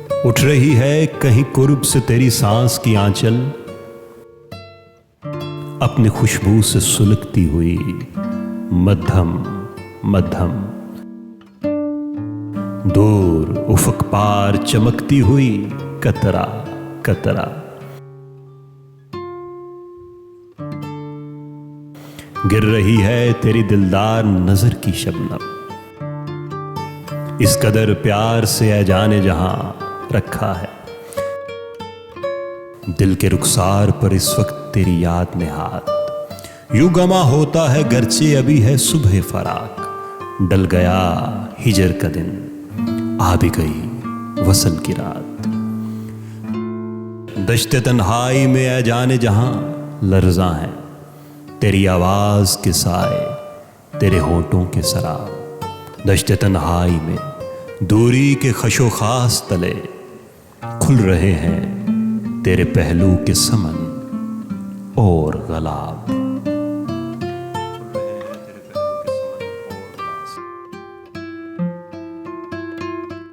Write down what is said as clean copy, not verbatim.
उठ रही है कहीं कुर्ब से तेरी सांस की आंचल, अपनी खुशबू से सुलगती हुई मध्यम मध्यम, दूर उफक पार चमकती हुई कतरा कतरा। गिर रही है तेरी दिलदार नजर की शबनम, इस कदर प्यार से है जाने जहां रखा है। दिल के रुखसार पर इस वक्त तेरी याद में हाथ, यूं गमा होता है गरचे अभी है सुबह फराक। डल गया हिजर का दिन, आ भी गई वसल की रात। दश्ते तन्हाई में है जाने जहां लर्जा है, तेरी आवाज के साए तेरे होंठों के सराब। दश्ते तन्हाई में दूरी के खशो खास तले, खुल रहे हैं तेरे पहलू के समन और गलाब।